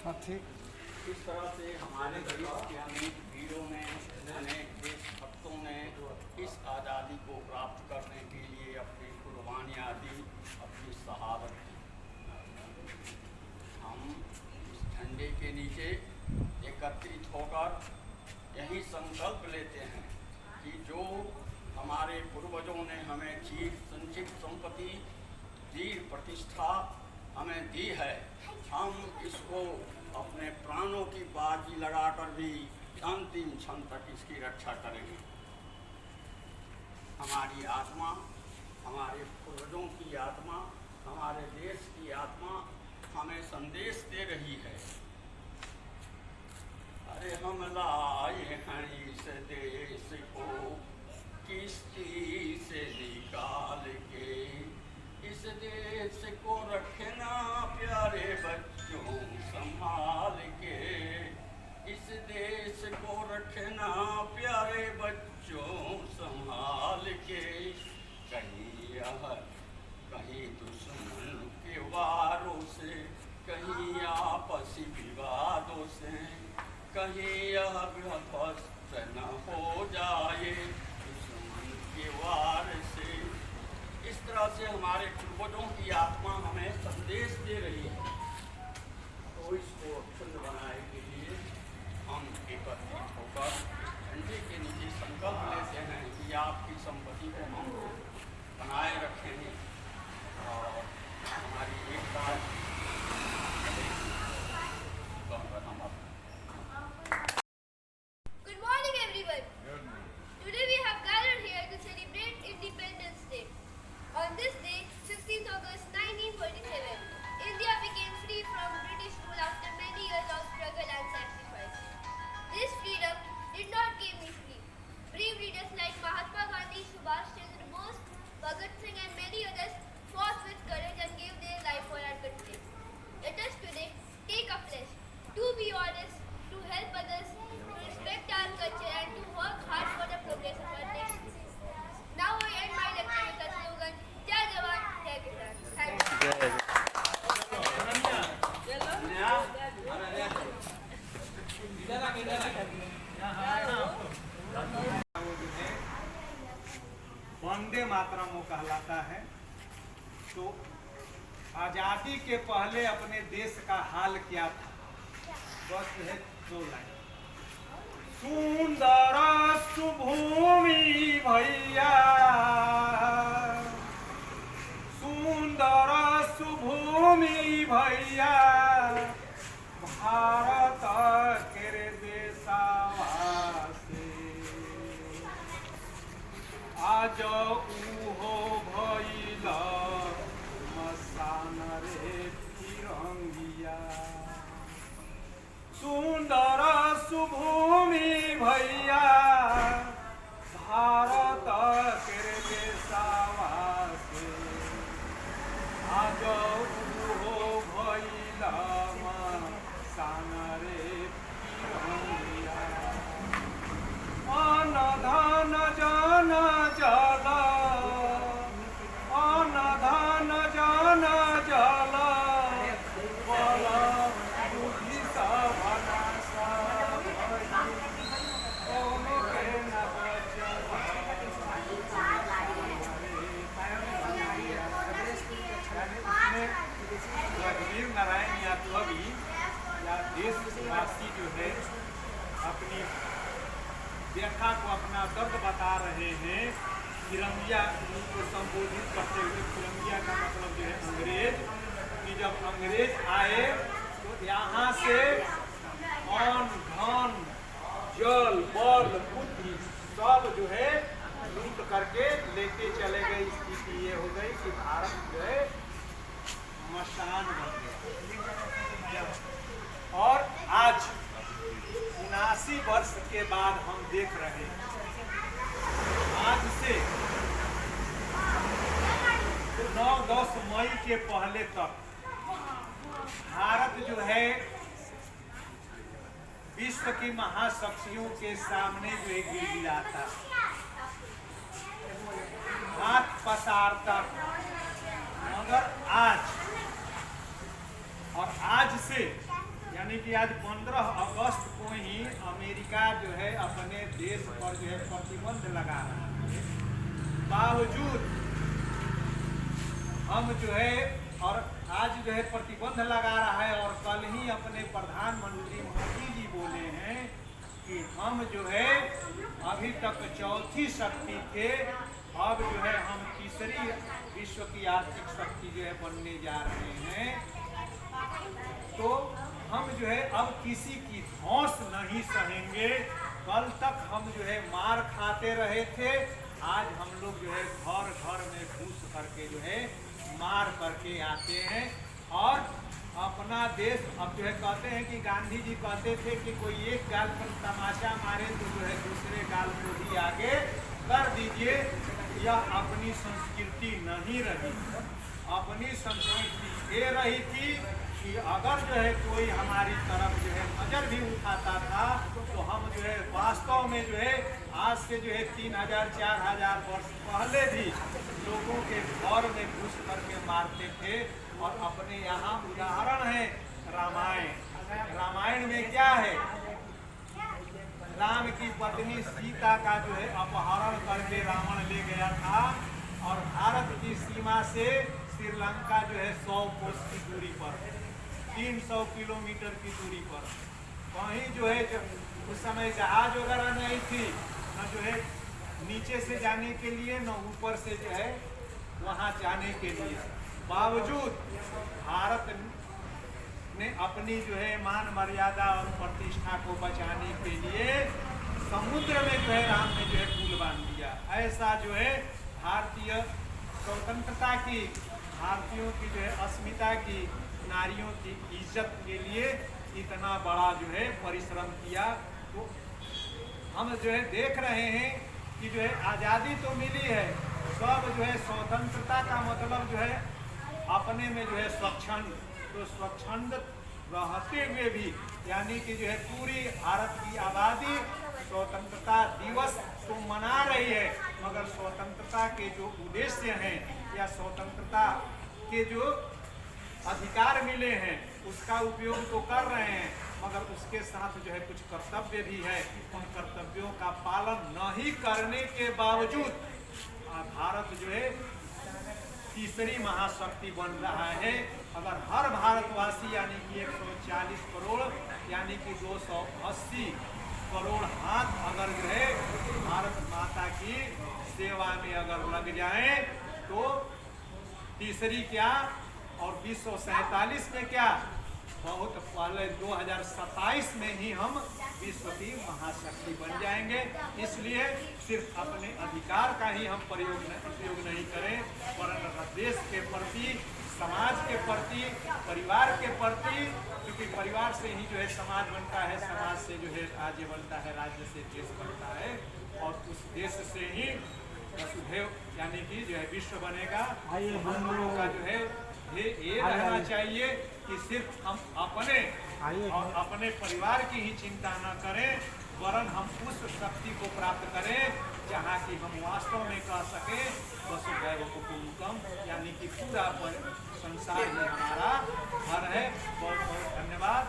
हाँ ठीक। इस तरह से हमारे देश के अनेक वीरों ने, अनेक देशभक्तों ने इस आज़ादी को प्राप्त करने के लिए अपनी कुर्बानियाँ दी, अपनी शहादत दी। हम इस झंडे के नीचे एकत्रित होकर यही संकल्प लेते हैं कि जो हमारे पूर्वजों ने हमें चीर संचित संपत्ति, वीर प्रतिष्ठा हमें दी है, हम इसको अपने प्राणों की बाजी लगाकर भी अंतिम क्षण तक इसकी रक्षा करेंगे। हमारी आत्मा, हमारे पूर्वजों की आत्मा, हमारे देश की आत्मा हमें संदेश दे रही है। अरे हम लाए हैं इस देश को किस्ती से निकाल के, इस देश को रखना प्यारे बच्चों संभाल के, इस देश को रखना प्यारे बच्चों संभाल के। कहीं दुश्मन के वारों से, कहीं आपसी विवादों से, कहीं यह ध्वस्त न हो जाए दुश्मन के वार से। इस तरह से हमारे पूर्वजों की आत्मा हमें संदेश दे रही है। तो इसको अक्षुण्ण बनाने के लिए हम एकत्रित होकर झंडे के नीचे संकल्प लेते हैं कि आपकी संपत्ति को हम बनाए रखेंगे और हमारी एकता Good morning, everyone. Today we have gathered here to celebrate Independence Day. On this day, 16th August 1947, India became free from British rule after many years of struggle and sacrifice. This freedom did not come easily. Brave leaders like Mahatma Gandhi, Subhash Chandra Bose, Bhagat Singh and many others fought with courage and gave their life for our country. Let us today take a pledge to be honest, to help others, to respect our culture and to work hard for the progress of our nation. Now I end my lecture with a slogan, Jai Jawan, Jai Kisan. Thank you. Vande Mataram वो कहलाता है। तो आजादी के पहले अपने देश का हाल क्या था, बस है 2 लाइन। सुंदर सुभूमि भैया, सुंदर सुभूमि भैया, भारत के देशवासी आज उहो भइल मसान रे तिरंगिया। सुंदर सुभूमि भैया, भारत के देशवासी आज उहो भइल मसान रे तिरंगिया। अन्न धन जन जल, अन्न धन जन जल, बल बुद्धि सभना सब कौनो के न बचल। वीर नारायण या कवि या देशवासी जो है अपनी व्याख्या को, अपना दर्द बता रहे हैं। फिरंगिया को संबोधित करते हुए, फिरंगिया का मतलब जो है अंग्रेज, कि जब अंग्रेज आए तो यहाँ से अन्न धन जल बल बुद्धि सब जो है लूट करके लेके चले गए। स्थिति ये हो गई कि भारत जो है मशान बन गया। और आज 79 वर्ष के बाद हम देख रहे हैं, आज से 9-10 मई के पहले तक भारत जो है विश्व की महाशक्तियों के सामने जो है गिड़गिड़ाता, हाथ पसारता। मगर आज और आज से यानी यानी कि आज 15 अगस्त को ही अमेरिका जो है अपने देश पर जो है प्रतिबंध लगा रहा है। बावजूद हम जो है और आज जो है प्रतिबंध लगा रहा है और कल ही अपने प्रधानमंत्री मोदी जी बोले हैं कि हम जो है अभी तक चौथी शक्ति थे, अब जो है हम तीसरी विश्व की आर्थिक शक्ति जो है बनने जा रहे हैं। तो हम जो है अब किसी की धौंस नहीं सहेंगे। कल तक हम जो है मार खाते रहे थे, आज हम लोग जो है घर घर में घुस करके जो है मार करके आते हैं और अपना देश अब जो है कहते हैं कि गांधी जी कहते थे कि कोई एक गाल पर तमाचा मारे तो जो है दूसरे गाल को भी आगे कर दीजिए। यह अपनी संस्कृति नहीं रही। अपनी संस्कृति ये रही थी कि अगर जो है कोई हमारी तरफ जो है नजर भी उठाता था तो हम जो है वास्तव में जो है आज से जो है 3000-4000 वर्ष पहले भी लोगों के घर में घुस करके मारते थे। और अपने यहाँ उदाहरण है रामायण। रामायण में क्या है, राम की पत्नी सीता का जो है अपहरण करके रावण ले गया था और भारत की सीमा से श्रीलंका जो है 100 कोस की दूरी पर, 300 किलोमीटर की दूरी पर, वहीं जो है उस समय जहाज वगैरह नहीं थी, न जो है नीचे से जाने के लिए न ऊपर से जो है वहाँ जाने के लिए। बावजूद भारत ने अपनी जो है मान मर्यादा और प्रतिष्ठा को बचाने के लिए समुद्र में जो है राम ने जो है पुल बांध दिया। ऐसा जो है भारतीय स्वतंत्रता की, भारतीयों की जो है अस्मिता की, नारियों की इज्जत के लिए इतना बड़ा जो है परिश्रम किया। तो हम जो है देख रहे हैं कि जो है आज़ादी तो मिली है, सब जो है स्वतंत्रता का मतलब जो है अपने में जो है स्वच्छंद, तो स्वच्छंद रहते हुए भी यानी कि जो है पूरी भारत की आबादी स्वतंत्रता दिवस तो मना रही है, मगर स्वतंत्रता के जो उद्देश्य हैं या स्वतंत्रता के जो अधिकार मिले हैं उसका उपयोग तो कर रहे हैं, मगर उसके साथ जो है कुछ कर्तव्य भी है। उन कर्तव्यों का पालन नहीं करने के बावजूद भारत जो है तीसरी महाशक्ति बन रहा है। अगर हर भारतवासी यानी कि 140 करोड़ यानी कि 280 करोड़ हाथ अगर जो है भारत माता की सेवा में अगर लग जाए तो तीसरी क्या और 247 में क्या, बहुत पहले 2027 में ही हम विश्व की महाशक्ति बन जाएंगे। इसलिए सिर्फ अपने अधिकार का ही हम उपयोग नहीं करें, वरन देश के प्रति, समाज के प्रति, परिवार के प्रति, क्योंकि परिवार से ही जो है समाज बनता है, समाज से जो है राज्य बनता है, राज्य से देश बनता है और उस देश से ही वसुधैव यानी कि जो है विश्व बनेगा। हम लोगों का जो है ये रहना चाहिए कि सिर्फ हम अपने और अपने परिवार की ही चिंता न करें, वरन हम उस शक्ति को प्राप्त करें जहाँ की हम वास्तव में कह सकें वसुधैव कुटुम्बकम, यानी कि पूरा संसार में हमारा घर है। बहुत बहुत धन्यवाद।